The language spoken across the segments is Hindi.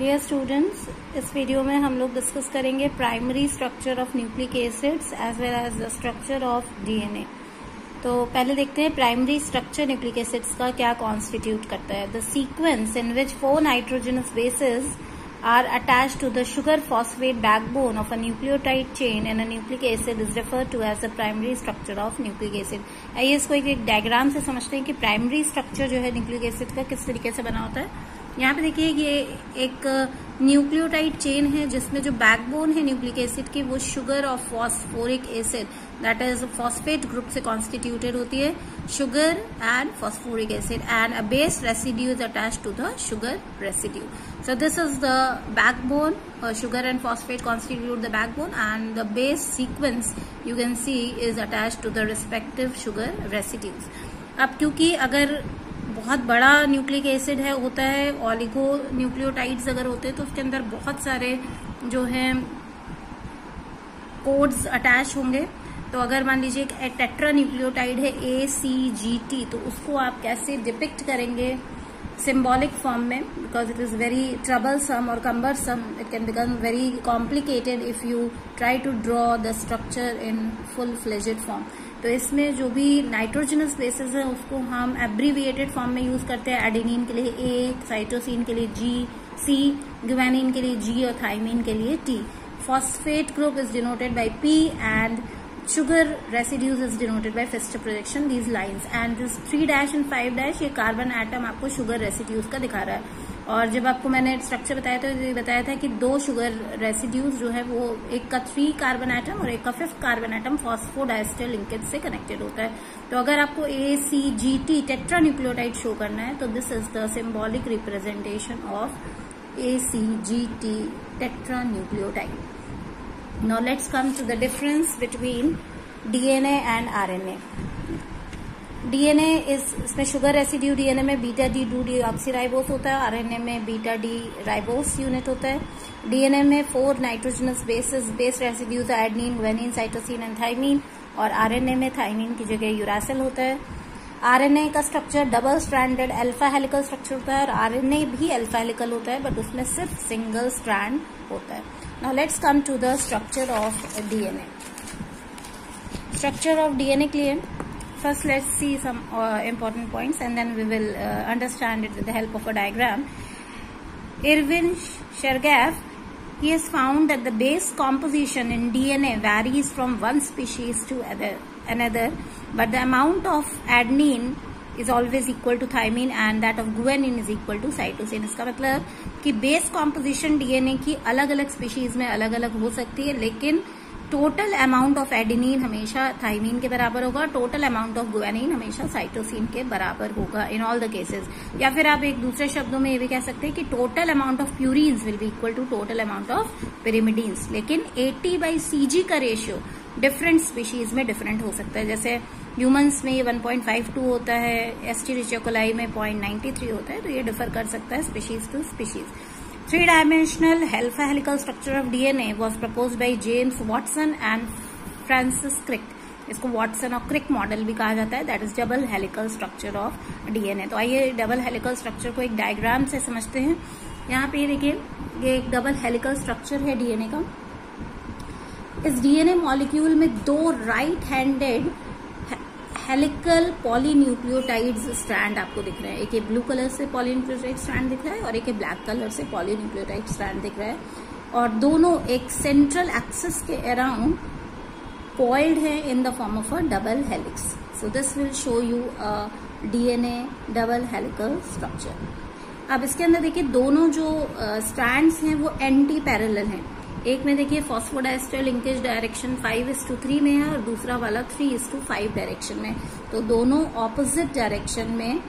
डियर स्टूडेंट्स, इस वीडियो में हम लोग डिस्कस करेंगे primary structure of nucleic acids as well as the structure of DNA. तो पहले देखते हैं प्राइमरी स्ट्रक्चर न्यूक्लिक एसिड्स का क्या कॉन्स्टिट्यूट करता है। The sequence in which 4 nitrogenous bases are attached to the sugar phosphate backbone of a nucleotide chain in a nucleic acid is referred to as the primary structure of nucleic acid। आइए इसको एक डायग्राम से समझते हैं कि प्राइमरी स्ट्रक्चर जो है न्यूक्लिक एसिड का किस तरीके से बना होता है। यहाँ पे देखिए ये एक न्यूक्लियोटाइड चेन है जिसमें जो बैकबोन है न्यूक्लिक एसिड की वो शुगर और phosphoric acid that is phosphate group से कॉन्स्टिट्यूटेड होती है, sugar and phosphoric acid, and a base residue is attached to the sugar residue. So this is the backbone. Sugar and phosphate constitute the backbone, and the base sequence you can see is attached to the respective sugar residues. अब क्योंकि अगर बहुत बड़ा न्यूक्लिक एसिड है होता है, ऑलिगो न्यूक्लियोटाइड्स अगर होते हैं तो उसके अंदर बहुत सारे जो है कोड्स अटैच होंगे। तो अगर मान लीजिए एक टेट्रा न्यूक्लियोटाइड है ACGT, तो उसको आप कैसे डिपिक्ट करेंगे symbolic form में, because it is very troublesome or cumbersome, it can become very complicated if you try to draw the structure in full-fledged form। तो इसमें जो भी नाइट्रोजनस बेसेस है उसको हम एब्रीविएटेड फॉर्म में यूज करते हैं। एडेनिन के लिए A, साइटोसिन के लिए G, C, ग्वानिन के लिए G और थाइमिन के लिए T। Phosphate group is denoted by P and sugar residues is denoted by Pfister projection, these lines, and this 3' and 5' ये कार्बन एटम आपको शुगर रेसिड्यूज का दिखा रहा है। और जब आपको मैंने स्ट्रक्चर बताया था तो ये बताया था कि 2 शुगर रेसिड्यूज जो है वो एक का 3 कार्बन एटम और एक का 5th carbon atom phosphodiester linkage से कनेक्टेड होता है। तो अगर आपको ACGT टेट्रा न्यूक्लियोटाइड शो करना है तो this is the symbolic representation of ACGT tetra nucleotide. Now let's come to the difference between DNA and RNA. DNA इसमें शुगर रेसिड्यू DNA में बीटा D 2 डीऑक्सीराइबोस होता है, RNA में बीटा D राइबोस यूनिट होता है। DNA में 4 nitrogenous base residues adenine, guanine, cytosine and thymine, और RNA में थाइमिन की जगह यूरासिल होता है। RNA का structure double stranded alpha helical structure होता है, और RNA भी अल्फा हेलिकल होता है बट उसमें सिर्फ सिंगल स्ट्रैंड होता है। Now let's come to the structure of DNA. Structure of DNA clear. First let's see some important points and then we will understand it with the help of a diagram. Irwin Shergaff, he has found that the base composition in DNA varies from one species to another, but the amount of adenine is always equal to thymine and that of guanine is equal to cytosine। इसका मतलब कि बेस कॉम्पोजिशन डीएनए की अलग अलग स्पीशीज में अलग अलग हो सकती है, लेकिन टोटल अमाउंट ऑफ एडेनिन हमेशा थाइमिन के बराबर होगा, टोटल अमाउंट ऑफ गुआनिन हमेशा साइटोसिन के बराबर होगा इन ऑल द केसेस। या फिर आप एक दूसरे शब्दों में ये भी कह सकते हैं कि total amount of purines will be equal to total amount of pyrimidines, लेकिन 80/CG का रेशियो डिफरेंट स्पीशीज में डिफरेंट हो सकता है। जैसे ह्यूमंस में ये 1.52 होता है, एस्टेरिचिया में 0.93 होता है, तो ये डिफर कर सकता है species to species. 3-dimensional alpha helical structure of DNA was proposed by James Watson and Francis Crick। इसको वॉटसन और क्रिक मॉडल भी कहा जाता है, that is double helical structure of DNA. तो आइए डबल हेलिकल स्ट्रक्चर को एक डायग्राम से समझते हैं। यहाँ पे देखिए ये एक डबल हेलिकल स्ट्रक्चर है डीएनए का। इस डीएनए मॉलिक्यूल में 2 right handed helical polynucleotides strand आपको दिख रहे हैं। एक ये ब्लू कलर से पॉलीन्यूक्लियोटाइड स्ट्रैंड दिख रहा है और एक ये ब्लैक कलर से पॉलीन्यूक्लियोटाइड स्ट्रैंड दिख रहा है, और दोनों एक सेंट्रल एक्सिस के अराउंड कॉइल्ड है in the form of a double helix. So this will show you a DNA double helical structure. अब इसके अंदर देखिए दोनों जो स्ट्रैंड्स हैं वो एंटी पैरेलल हैं। एक में देखिए फॉस्फोडाइस्टर लिंकेज डायरेक्शन 5:3 में है और दूसरा वाला 3:5 डायरेक्शन में, तो दोनों ऑपोजिट डायरेक्शन में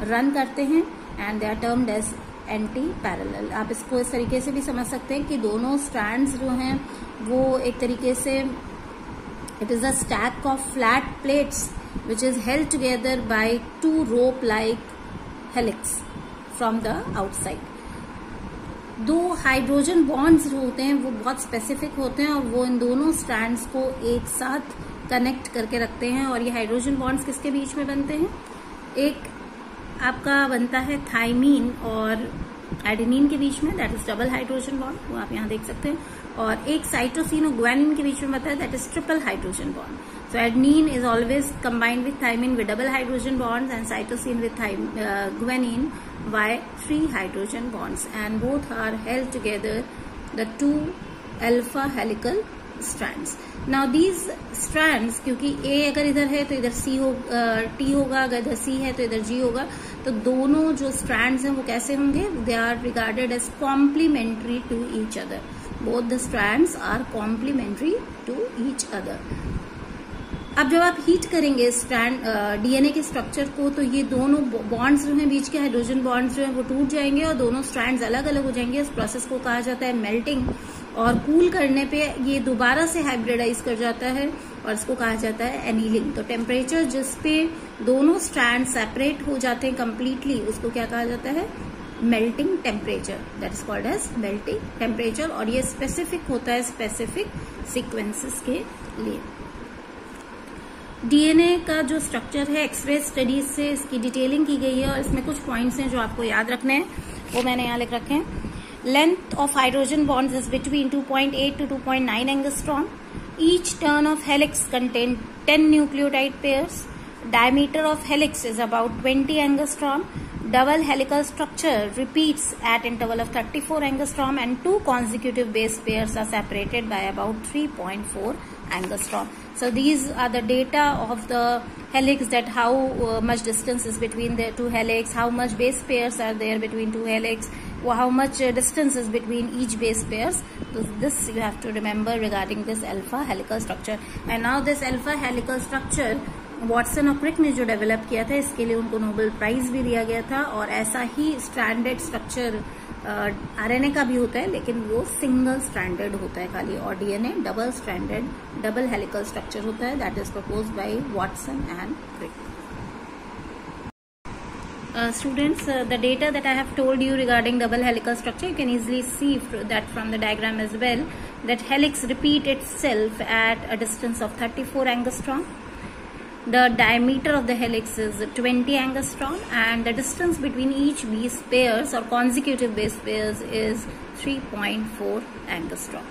रन करते हैं and they are termed as anti parallel. आप इसको इस तरीके से भी समझ सकते हैं कि दोनों स्ट्रैंड्स जो हैं वो एक तरीके से it is a stack of flat plates which is held together by 2 rope like helix from the outside. 2 hydrogen bonds जो होते हैं वो बहुत स्पेसिफिक होते हैं और वो इन दोनों स्ट्रैंड्स को एक साथ कनेक्ट करके रखते हैं। और ये हाइड्रोजन बॉन्ड्स किसके बीच में बनते हैं? एक आपका बनता है थाइमीन और एडेनिन के बीच में, that is double hydrogen bond, वो आप यहाँ देख सकते हैं, और एक साइटोसिन और ग्वानिन के बीच में बताया, that is triple hydrogen bond. So adenine is always combined with thymine with double hydrogen bonds, and cytosine with guanine by 3 hydrogen bonds, and both are held together, the 2 alpha helical strands. Now these strands, क्योंकि A अगर इधर है तो इधर C T होगा, अगर इधर C है तो इधर G होगा, तो दोनों जो strands हैं वो कैसे होंगे? They are regarded as complementary to each other. Both the strands are complementary to each other. अब जब आप हीट करेंगे स्ट्रैंड डीएनए के स्ट्रक्चर को, तो ये दोनों बॉन्ड्स जो हैं बीच के हाइड्रोजन बॉन्ड्स जो हैं वो टूट जाएंगे और दोनों स्ट्रैंड्स अलग अलग हो जाएंगे. इस प्रोसेस को कहा जाता है मेल्टिंग, और कूल करने पे ये दोबारा से हाइब्रिडाइज कर जाता है और इसको कहा जाता है एनीलिंग. तो टेम्परेचर जिस पे दोनों स्ट्रैंड सेपरेट हो जाते हैं कम्प्लीटली, उसको क्या कहा जाता है? Melting temperature. That is called as melting temperature, और ये स्पेसिफिक होता है स्पेसिफिक सीक्वेंसेस के लिए. डीएनए का जो स्ट्रक्चर है, एक्सरे स्टडीज से इसकी डिटेलिंग की गई है, और इसमें कुछ पॉइंट्स हैं जो आपको याद रखने हैं, वो मैंने यहाँ लिख रखे हैं. Length of hydrogen bonds is between 2.8 to 2.9 angstrom. Each turn off helix contain 10 nucleotide pairs. Diameter of helix is about 20 angstrom. Double helical structure repeats at interval of 34 angstrom, and 2 consecutive base pairs are separated by about 3.4 angstrom. So these are the data of the helix, that how much distance is between the 2 helix, how much base pairs are there between 2 helix, how much distance is between each base pairs. So this you have to remember regarding this alpha helical structure. And now this alpha helical structure Watson और क्रिक ने जो डेवलप किया था, इसके लिए उनको नोबेल प्राइज भी दिया गया था. और ऐसा ही स्ट्रैंडेड स्ट्रक्चर आरएनए का भी होता है, लेकिन वो सिंगल स्ट्रैंडेड होता है खाली, और DNA double stranded double helical structure होता है. That is proposed by Watson and Crick. Students, the data that I have told you regarding double helical structure, you can easily see that from the diagram as well, that helix repeat itself at a distance of 34 angstrom. The diameter of the helix is 20 angstrom, and the distance between each base pairs or consecutive base pairs is 3.4 angstrom.